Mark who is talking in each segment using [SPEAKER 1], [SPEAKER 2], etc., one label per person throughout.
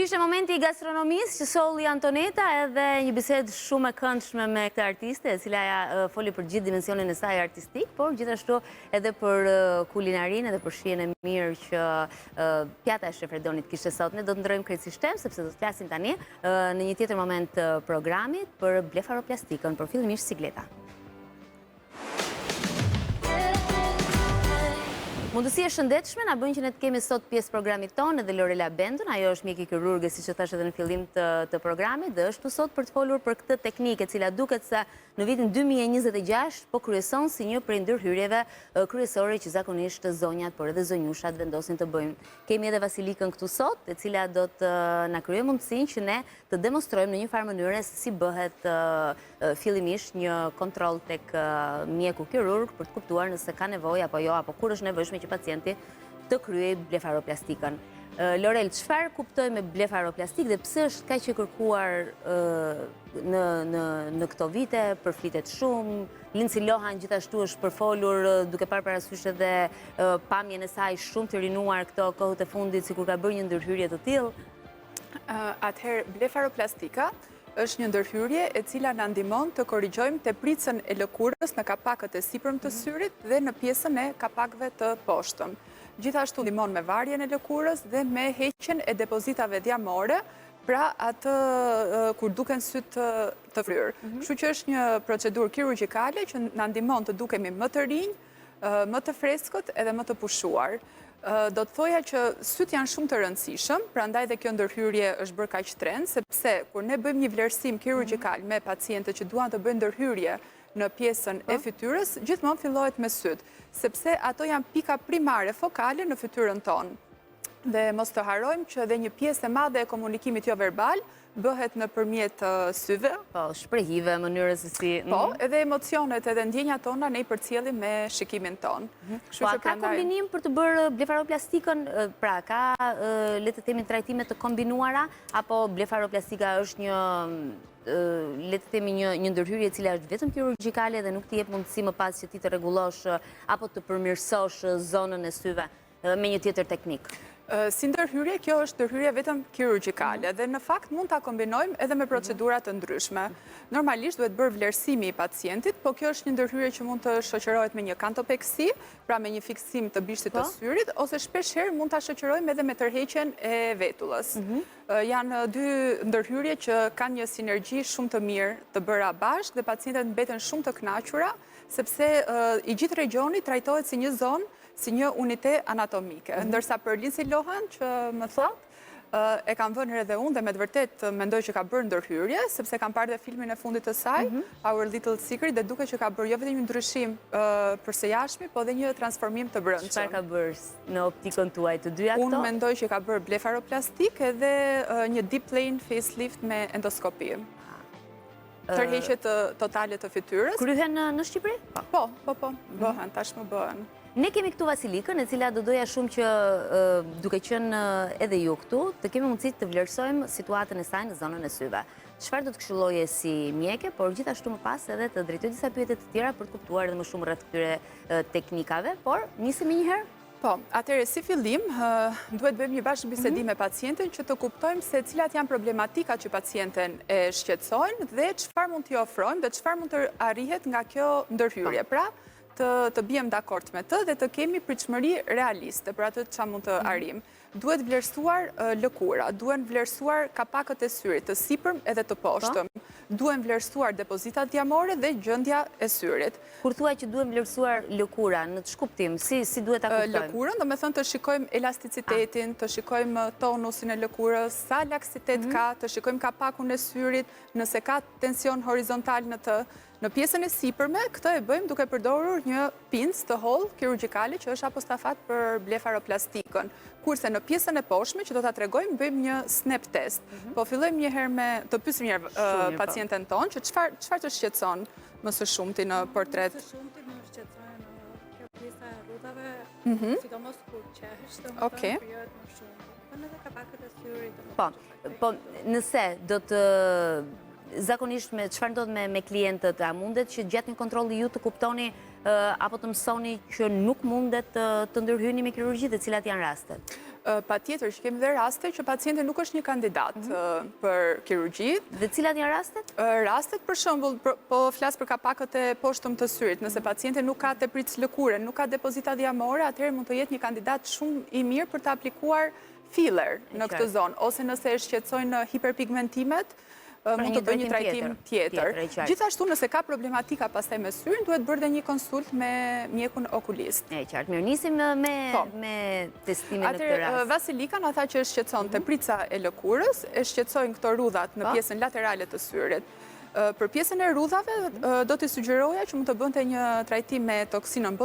[SPEAKER 1] Ky ishte momenti i gastronomisë që solli Antoneta edhe një bisedë shumë e këndshme me këtë artiste, e cila foli për gjithë dimensionin e saj artistik, por gjithashtu edhe për kulinarinë edhe për shijen e mirë që pjata e Shef Redonit kishte sot. Ne do të ndrojmë krejtësisht temën sepse do të flasim tani në një tjetër moment të programit për blefaroplastikën, por fillimisht sikleta. Mundësi e shëndetshme na bën që ne të kemi sot pjesë programit tonë edhe Lorela Bendun, ajo është mjek i kirurgë, siç e thash edhe në fillim të programit, dhe është sot për të folur për këtë teknikë, e cila duket se në vitin 2026 po kryeson si një prej ndërhyrjeve kryesore që zakonisht zonjat, por edhe zonjushat vendosin të bëjnë. Kemi edhe Vasilikën këtu sot, e cila do të na krijojë mundësinë që ne të demonstrojmë në një farë mënyre se si bëhet fillimisht një kontroll tek mjeku kirurg për të kuptuar nëse ka nevojë apo jo, apo kur është nevojshme që pacienti të kryej blefaroplastikën. Lorel, çfarë kuptoj me blefaroplastik dhe pse është kaq e kërkuar në këto vite, përflitet shumë? Lindsay Lohan gjithashtu është përfolur duke parë parasysh edhe pamjen e saj shumë të rinuar këto kohët e fundit, sikur ka bërë një ndërhyrje të tillë.
[SPEAKER 2] Atëherë, blefaroplastika është një ndërhyrje e cila na ndihmon të korrigjojmë tepëricën e lëkurës në kapakët e sipërm të syrit dhe në pjesën e kapakëve të poshtëm. Gjithashtu ndihmon me varjen e lëkurës dhe me heqjen e depozitave diamore, pra atë kur duken syt të fryrë. Kështu që është një procedurë kirurgjikale që na ndihmon të dukemi më të rinj, më të freskët edhe më të pushuar. Do të thoja që syt janë shumë të rëndësishëm, prandaj dhe kjo ndërhyrje është bërë kaq trend, sepse kur ne bëjmë një vlerësim kirurgjikal me pacientët që duan të bëjnë ndërhyrje në pjesën e fytyrës, gjithmonë fillohet me syt, sepse ato janë pika primare fokale në fytyrën tonë. Dhe mos të harrojmë që edhe një pjesë e madhe e komunikimit jo verbal bëhet nëpërmjet syve.
[SPEAKER 1] Po, shprehive, mënyrës se si...
[SPEAKER 2] Po, edhe emocionet edhe ndjenjat tona ne i përcjellim me shikimin ton.
[SPEAKER 1] Po, a ka kombinim për të bërë blefaroplastikën? Pra, ka, le të themi, trajtime të kombinuara, apo blefaroplastika është një, le të themi, një ndërhyrje e cila është vetëm kirurgjikale dhe nuk t'i jep mundësi më pas që ti të rregullosh apo të përmirësosh zonën e syve me një tjetër teknik?
[SPEAKER 2] Si ndërhyrje, kjo është ndërhyrje vetëm kirurgjikale dhe në fakt mund ta kombinojmë edhe me procedura të ndryshme. Normalisht duhet bërë vlerësimi i pacientit, po kjo është një ndërhyrje që mund të shoqërohet me një kantopeksi, pra me një fiksim të bishtit të syrit, ose shpeshherë mund ta shoqërojmë edhe me tërheqjen e vetullës. Janë dy ndërhyrje që kanë një sinergji shumë të mirë të bëra bashkë dhe pacientët mbeten shumë të kënaqura, sepse i gjithë regioni trajtohet si një zonë, si një unité anatomike. Ndërsa për Lindsay Lohan, që më thot, e kam vënë edhe unë dhe me të vërtet mendoj që ka bërë ndërhyrje, sepse kam parë dhe filmin e fundit të saj, Our Little Secret, dhe duke që ka bërë jo vetëm një ndryshim përse jashtmi, po dhe një transformim të brendshëm.
[SPEAKER 1] Çfarë ka bërë në optikën tuaj të dyja këto?
[SPEAKER 2] Unë mendoj që ka bërë blefaroplastik edhe një deep plane facelift me endoskopi. Tërheqje totale të fytyrës.
[SPEAKER 1] Kryhen në Shqipëri?
[SPEAKER 2] Po, bëhen, tashmë bëhen.
[SPEAKER 1] Ne kemi këtu Vasilikën, e cila do doja shumë që duke qenë edhe ju këtu, të kemi mundësi të vlerësojmë situatën e saj në zonën e syve. Çfarë do të këshilloje si mjeke, por gjithashtu më pas edhe të drejtoj disa pyetje të tjera për të kuptuar edhe më shumë rreth këtyre teknikave, por nisemi një herë.
[SPEAKER 2] Po, atëherë si fillim, duhet bëjmë një bashkë bisedim me pacientin që të kuptojmë se cilat janë problematikat që pacienten e shqetësojnë dhe çfarë mund t'i ofrojmë dhe çfarë mund të arrihet nga kjo ndërhyrje. Pra, të bijem dakord me të dhe të kemi pritshmëri realiste për atë që mund të arrim. Duhet vlerësuar lëkura, duhen vlerësuar kapakët e syrit, të sipërm edhe të poshtëm. Duhen vlerësuar depozitat diamore dhe gjendja e syrit.
[SPEAKER 1] Kur thua që duhen vlerësuar lëkura, në ç'kuptim, si duhet ta kuptojmë?
[SPEAKER 2] Lëkurën, do me thënë të shikojmë elasticitetin, të shikojmë tonusin e lëkurës, sa laksitet ka, të shikojmë kapakun e syrit, nëse ka tension horizontal në të. Në pjesën e sipërme, këtë e bëjmë duke përdorur një pincë të hollë kirurgjikale që është apostafat për blefaroplastikën. Kurse në pjesën e poshtme që do ta tregojmë, bëjmë një snap test. Po fillojmë një herë me të pyesim një herë pacienten tonë që çfarë të shqetëson më së shumti në portret.
[SPEAKER 3] Më së shumti më shqetëson kjo pjesa e rrudhave, sidomos kur qesh, domethënë krijohet më shumë. Po edhe kapakët e syrit.
[SPEAKER 1] Po, nëse do të zakonisht me çfarë ndodh me klientët, a mundet që gjatë një kontrolli ju të kuptoni apo të mësoni që nuk mundet të ndërhyeni me kirurgji dhe cilat janë rastet?
[SPEAKER 2] Patjetër që kemi dhe raste që pacienti nuk është një kandidat për kirurgji.
[SPEAKER 1] Dhe cilat janë rastet?
[SPEAKER 2] Rastet për shembull, po flas për kapakët e poshtëm të syrit. Nëse pacienti nuk ka tepritës lëkure, nuk ka depozita diamore, atëherë mund të jetë një kandidat shumë i mirë për të aplikuar filler në këtë zonë, ose nëse e shqetësojnë hiperpigmentimet, mund të bëjë një trajtim tjetër. Gjithashtu nëse ka problematika pastaj me syrin, duhet bërë dhe një konsult me mjekun okulist.
[SPEAKER 1] E qartë, mirë, nisim me testimin në këtë rast.
[SPEAKER 2] Vasilika na tha që e shqetëson teprica e lëkurës, e shqetësojnë këto rrudhat në pjesën laterale të syrit. Për pjesën e rrudhave, do t'i sugjeroja që mund të bënte një trajtim me toksinën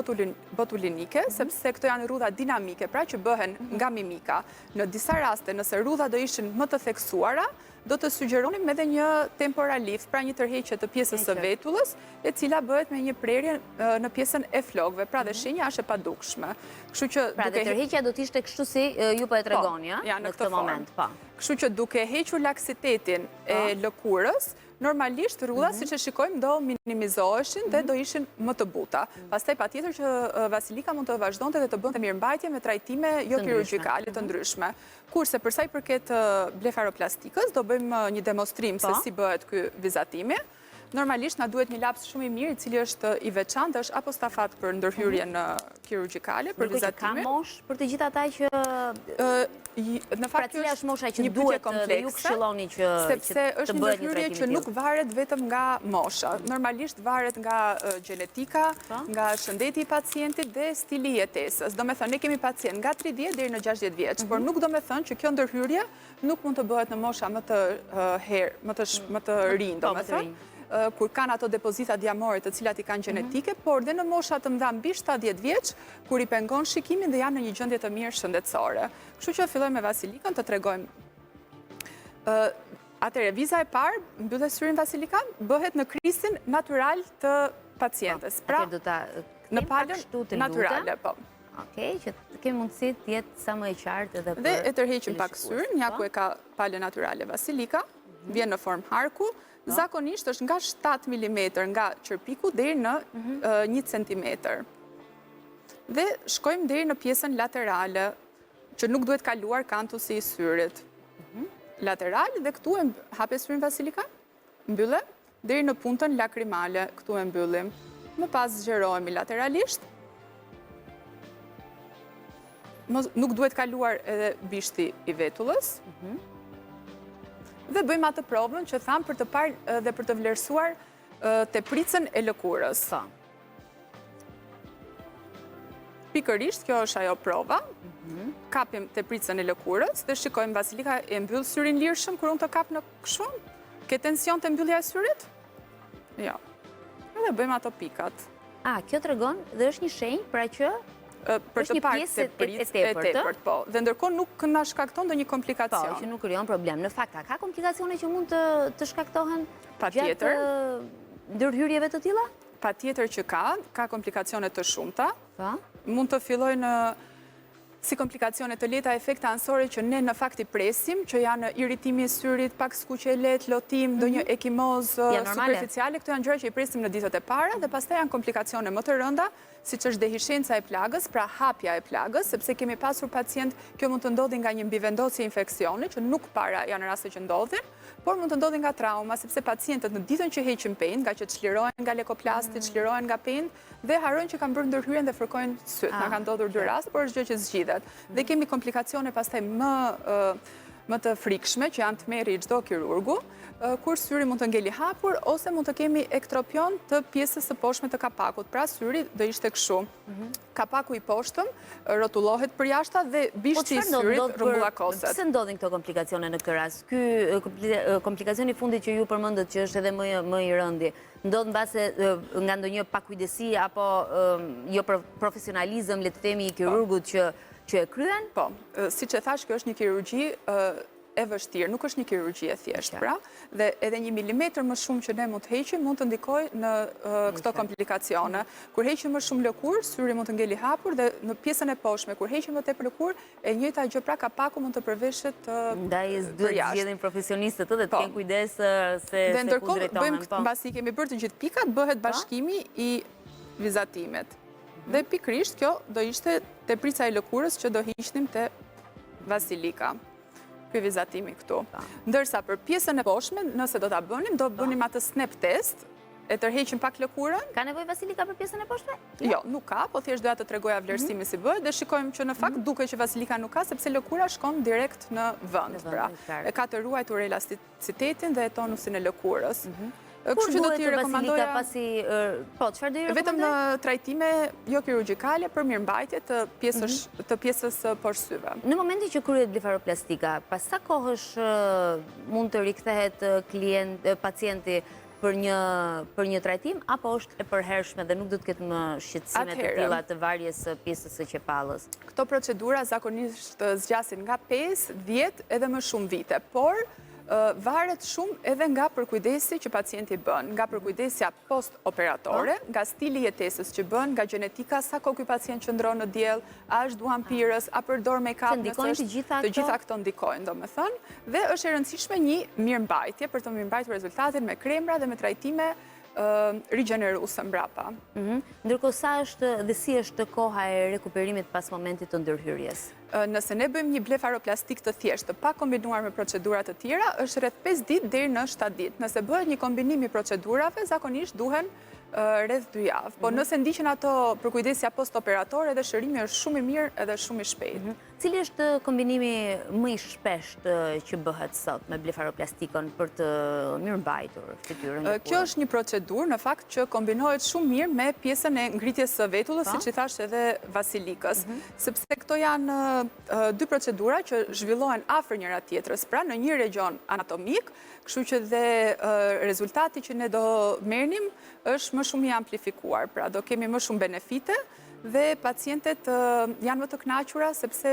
[SPEAKER 2] botulinike, sepse këto janë rrudha dinamike, pra që bëhen nga mimika. Në disa raste, nëse rrudha do ishin më të theksuara, do të sugjeronim edhe një temporal lift, pra një tërheqje të pjesës së vetullës, e cila bëhet me një prerje në pjesën e flokëve, pra dhe shenja është e padukshme.
[SPEAKER 1] Pra dhe tërheqja do t'ishte kështu si ju po e tregoni, në këtë moment.
[SPEAKER 2] Kështu që duke hequr laksitetin e lëkurës, normalisht rrudha, si që shikojmë, do minimizoheshin dhe do ishin më të buta. Pastaj patjetër që Vasilika mund të vazhdonte dhe të bënte mirëmbajtje me trajtime jo kirurgjikale të ndryshme. Kurse përsa i përket blefaroplastikës, do bëjmë një demonstrim se si bëhet ky vizatimi. Normalisht na duhet një laps shumë i mirë, i cili është i veçantë, është apostafat për ndërhyrjen kirurgjikale, për vizatimin.
[SPEAKER 1] Ka mosh për të gjithë ata që
[SPEAKER 2] në fakt
[SPEAKER 1] cila është mosha që duhet dhe ju këshilloni që
[SPEAKER 2] sepse është një ndërhyrje që nuk varet vetëm nga mosha. Normalisht varet nga gjenetika, nga shëndeti i pacientit dhe stili i jetesës. Do me thënë, ne kemi pacient nga 30 deri në 60 vjeç, por nuk do me thënë që kjo ndërhyrje nuk mund të bëhet në mosha më të rinj, do me thënë, kur kanë ato depozita diamore të cilat i kanë gjenetike, por dhe në mosha të mëdha mbi 70 vjeç, kur i pengon shikimin dhe janë në një gjendje të mirë shëndetësore. Kështu që fillojmë me Vasilikën, të tregojmë. Atëre, viza e parë, mbyllet syrin Vasilikan, bëhet në krisin natyral të pacientes. Pra, në palën naturale, po.
[SPEAKER 1] Okej, që kemi mundësi të jetë sa më e qartë edhe për...
[SPEAKER 2] Dhe e tërheqim pak syrin, ja ku e ka palën naturale Vasilika, vjen në formë harku, zakonisht është nga 7 mm nga qërpiku deri në 1 cm. Dhe shkojmë deri në pjesën laterale, që nuk duhet kaluar kantusi i syrit. Lateral, dhe këtu e hape syrin Vasilika, mbyllem, deri në punktën lakrimale, këtu e mbyllim. Më pas zgjerohemi lateralisht. Nuk duhet kaluar edhe bishti i vetullës. Dhe bëjmë atë provën që thamë për të parë dhe për të vlerësuar tepricën e lëkurës. Pikërisht, kjo është ajo prova. Kapim tepricën e lëkurës dhe shikojmë Vasilika e mbyll syrin lirshëm kur unë të kap në kështu. Ke tension të mbyllja e syrit? Jo. Dhe bëjmë ato pikat.
[SPEAKER 1] Kjo tregon dhe është një shenjë pra që
[SPEAKER 2] për të parë tepricë e tepërt, po. Dhe ndërkohë nuk na shkakton ndonjë komplikacion.
[SPEAKER 1] Po, që nuk krijon problem. Në fakt, ka komplikacione që mund të shkaktohen
[SPEAKER 2] gjatë
[SPEAKER 1] ndërhyrjeve të tilla?
[SPEAKER 2] Patjetër që ka komplikacione të shumta. Mund të fillojnë si komplikacione të lehta efekte anësore që ne në fakt i presim, që janë irritimi i syrit, pak skuqje e lehtë, lotim, ndonjë ekimoz superficiale, këto janë gjëra që i presim në ditët e para dhe pastaj janë komplikacione më të rënda, siç është dehishenca e plagës, pra hapja e plagës, sepse kemi pasur pacient, kjo mund të ndodhi nga një mbivendosje infeksioni, që nuk para janë raste që ndodhin, por mund të ndodhi nga trauma, sepse pacientët në ditën që heqin penë, nga që çlirohen nga lekoplasti, çlirohen nga penë, dhe harrojnë që kanë bërë ndërhyrjen dhe fërkojnë syt. Na kanë ndodhur 2 raste, por është gjë që zgjidhet. Dhe kemi komplikacione pastaj më të frikshme, që janë tmerri i çdo kirurgu, kur syri mund të ngeli hapur, ose mund të kemi ektropion të pjesës së poshtme të kapakut. Pra syri do ishte kështu. Kapaku i poshtëm rrotullohet përjashta dhe bishti i syrit rrumbullakoset.
[SPEAKER 1] Pse ndodhin këto komplikacione në këtë rast? Ky komplikacioni i fundit që ju përmendët që është edhe më i rëndi, ndodh mbase nga ndonjë pakujdesi apo jo profesionalizëm, le të themi, i kirurgut që e kryen?
[SPEAKER 2] Po, siç e thash, kjo është një kirurgji e vështirë, nuk është një kirurgji e thjeshtë, pra, dhe edhe 1 milimetër më shumë që ne mund të heqim, mund të ndikojë në këto komplikacione. Kur heqim më shumë lëkurë, syri mund të ngeli hapur, dhe në pjesën e poshtme, kur heqim më tepër lëkurë, e njëjta gjë, pra kapaku mund të përveshet përjashtë.
[SPEAKER 1] Ndaj duhet zgjedhin profesionistët dhe të kenë kujdes se
[SPEAKER 2] dhe ndërkohë bëjmë, mbasi kemi bërë të gjithë pikat, bëhet bashkimi i vizatimet. Dhe pikërisht kjo do ishte teprica e lëkurës që do hiqnim te vasilika. Ky vizatimi këtu. Ndërsa për pjesën e poshtme, nëse do ta bënim, do bënim atë snap test, e tërheqim pak lëkurën.
[SPEAKER 1] Ka nevojë vasilika për pjesën e poshtme?
[SPEAKER 2] Jo, nuk ka, po thjesht doja të tregoja vlerësimi si bëhet dhe shikojmë që në fakt duket që vasilika nuk ka sepse lëkura shkon direkt në vend, pra. E ka të ruajtur elasticitetin dhe tonusin e lëkurës.
[SPEAKER 1] Kur duhet të vasilika pasi... Po, çfarë do i rekomandoj?
[SPEAKER 2] Vetëm në trajtime jo kirurgjikale për mirëmbajtje të pjesës porsyve.
[SPEAKER 1] Në momentin që kryhet blefaroplastika, pas sa kohësh mund të rikthehet pacienti për një trajtim, apo është e përhershme dhe nuk do të ketë më shqetësime të tilla të varjes pjesës së qepallës?
[SPEAKER 2] Këto procedura zakonisht zgjasin nga 5, 10 edhe më shumë vite, por varet shumë edhe nga përkujdesi që pacienti bën, nga përkujdesja post-operatore, nga stili jetesës që bën, nga gjenetika, sa kohë ky pacient qëndron në diell, a është duan pirës, a përdor make-up,
[SPEAKER 1] të
[SPEAKER 2] gjitha këto ndikojnë, domethënë, dhe është e rëndësishme një mirëmbajtje për të mirëmbajtur rezultatin me kremra dhe me trajtime rigjeneruese mbrapa.
[SPEAKER 1] Ndërkohë sa është dhe si është koha e rekuperimit pas momentit të ndërhyrjes?
[SPEAKER 2] Nëse ne bëjmë një blefaroplastik të thjeshtë, pa kombinuar me procedurat të tjera, është rreth 5 ditë deri në 7 ditë. Nëse bëhet një kombinim i procedurave, zakonisht duhen rreth 2 javë. Po nëse ndiqen ato përkujdesja post-operatore, edhe shërimi është shumë i mirë edhe shumë i shpejtë.
[SPEAKER 1] Cili është kombinimi më i shpesht që bëhet sot me blefaroplastikon për të mirëmbajtur fytyrën?
[SPEAKER 2] Kjo është një procedurë në fakt që kombinohet shumë mirë me pjesën e ngritjes së vetullës, siç i thash edhe vasilikës, sepse këto janë dy procedura që zhvillohen afër njëra tjetrës, pra në një region anatomik, kështu që dhe rezultati që ne do merrnim është më shumë i amplifikuar, pra do kemi më shumë benefite dhe pacientet janë më të kënaqura sepse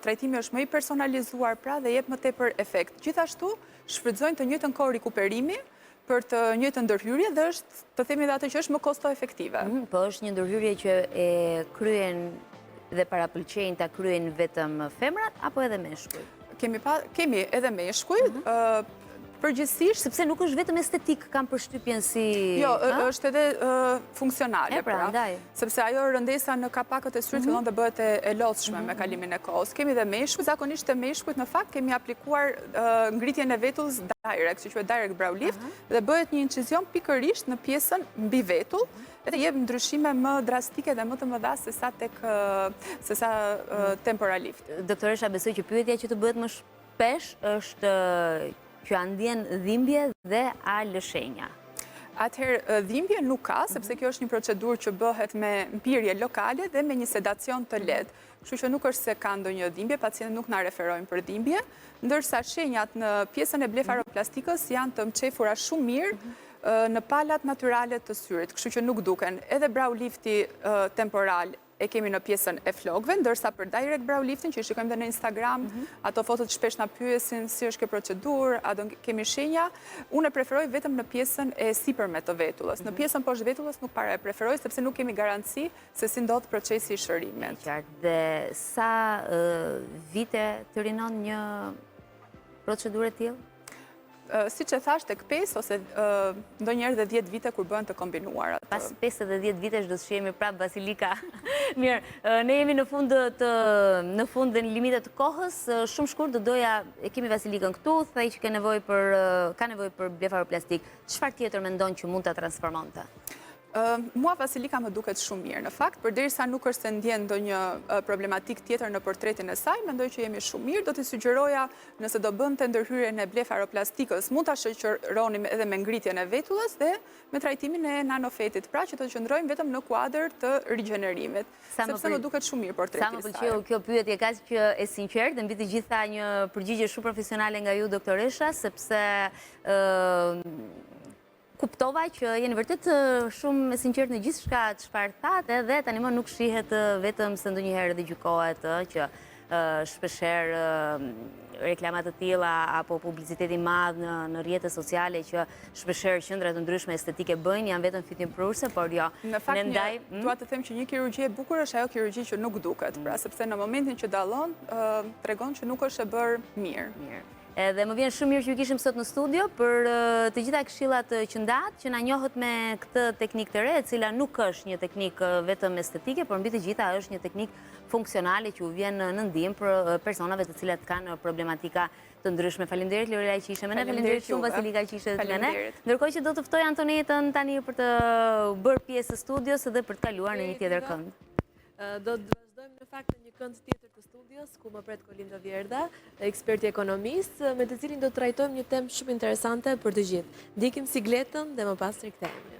[SPEAKER 2] trajtimi është më i personalizuar, pra dhe jep më tepër efekt. Gjithashtu shfrytëzojnë të njëjtën kohë rikuperimi për të njëjtën ndërhyrje dhe është, të themi edhe atë që është më kosto efektive.
[SPEAKER 1] Po është një ndërhyrje që e kryen dhe parapëlqejnë ta kryen vetëm femrat apo edhe meshkujt?
[SPEAKER 2] Kemi edhe meshkujt, përgjithsisht,
[SPEAKER 1] sepse nuk është vetëm estetik, kam përshtypjen si...
[SPEAKER 2] Jo, është edhe funksionale, pra. Sepse ajo rëndesa në kapakët e syrit fillon të bëhet e lodhshme me kalimin e kohës. Kemi dhe meshkujt, zakonisht e meshkujt në fakt kemi aplikuar ngritjen e vetullës direct, që quhet direct brow lift, dhe bëhet një incizion pikërisht në pjesën mbi vetull, edhe jep ndryshime më drastike dhe më të mëdha se sa temporal lift.
[SPEAKER 1] Doktoresha, besoj që pyetja që të bëhet më shpesh është që a ndjen dhimbje dhe a lëshenja?
[SPEAKER 2] Atëherë, dhimbje nuk ka, sepse kjo është një procedurë që bëhet me mpirje lokale dhe me një sedacion të lehtë. Kështu që nuk është se ka ndonjë dhimbje, pacientët nuk na referojnë për dhimbje, ndërsa shenjat në pjesën e blefaroplastikës janë të mqefura shumë mirë në palat natyrale të syrit, kështu që nuk duken. Edhe brow lifti temporal e kemi në pjesën e flokëve, ndërsa për direct brow liftin, që i shikojmë dhe në Instagram, ato fotot shpesh na pyesin si është kjo procedurë, a do kemi shenja, unë e preferoj vetëm në pjesën e sipërme të vetullës. Në pjesën poshtë vetullës nuk para e preferoj, sepse nuk kemi garanci se si ndodh procesi i shërimit.
[SPEAKER 1] Dhe sa vite të rinon një procedurë e tillë?
[SPEAKER 2] Si që thash tek 5 ose ndonjëherë dhe 10 vite kur bëhen të kombinuara.
[SPEAKER 1] Pas 5 dhe 10 vitesh do të shihemi prapë vasilika. Mirë, ne jemi në fund dhe në limitet të kohës. Shumë shkurt do doja, e kemi vasilikën këtu, thaj që ka nevojë për blefaroplastik. Çfarë tjetër mendon që mund ta transformonte?
[SPEAKER 2] Mua vasilika më duket shumë mirë. Në fakt, përderisa nuk është se ndjen ndonjë problematik tjetër në portretin e saj, mendoj që jemi shumë mirë. Do t'i sugjeroja, nëse do bënte ndërhyrjen e blefaroplastikës, mund ta shoqëronim edhe me ngritjen e vetullës dhe me trajtimin e nanofetit, pra që të qëndrojmë vetëm në kuadër të rigjenerimit, sepse më duket shumë mirë portreti i saj.
[SPEAKER 1] Sa më pëlqeu kjo pyetje kaq që e sinqert, dhe mbi të gjitha një përgjigje shumë profesionale nga ju, doktoresha, sepse kuptova që jeni vërtet shumë e sinqert në gjithë shka çfarë thatë, dhe tani më nuk shihet vetëm se ndonjëherë dhe gjykohet që shpeshherë reklamat të tilla apo publiciteti i madh në rrjetet sociale që shpeshherë qendra të ndryshme estetike bëjnë janë vetëm fitimprurse, por jo.
[SPEAKER 2] Në fakt, dua të them që një kirurgji e bukur është ajo kirurgji që nuk duket, pra sepse në momentin që dallon tregon që nuk është e bërë mirë.
[SPEAKER 1] Edhe më vjen shumë mirë që ju kishim sot në studio për të gjitha këshillat që ndat, që na njohët me këtë teknikë të re, e cila nuk është një teknikë vetëm estetike, por mbi të gjitha është një teknikë funksionale që u vjen në ndihmë për personave të cilat kanë problematika të ndryshme. Faleminderit Lorela që ishe me ne, faleminderit shumë Vasilika që ishe me ne. Ndërkohë që do të ftoj Antonetën tani për të bërë pjesë të studios dhe për të kaluar në një tjetër kënd.
[SPEAKER 4] Do të vazhdojmë në fakt në një kënd tjetër të studios, ku më pret Kolinda Vjerda, eksperti ekonomist, me të cilin do të trajtojmë një temë shumë interesante për të gjithë. Ndikim sigletën dhe më pas rikthehemi.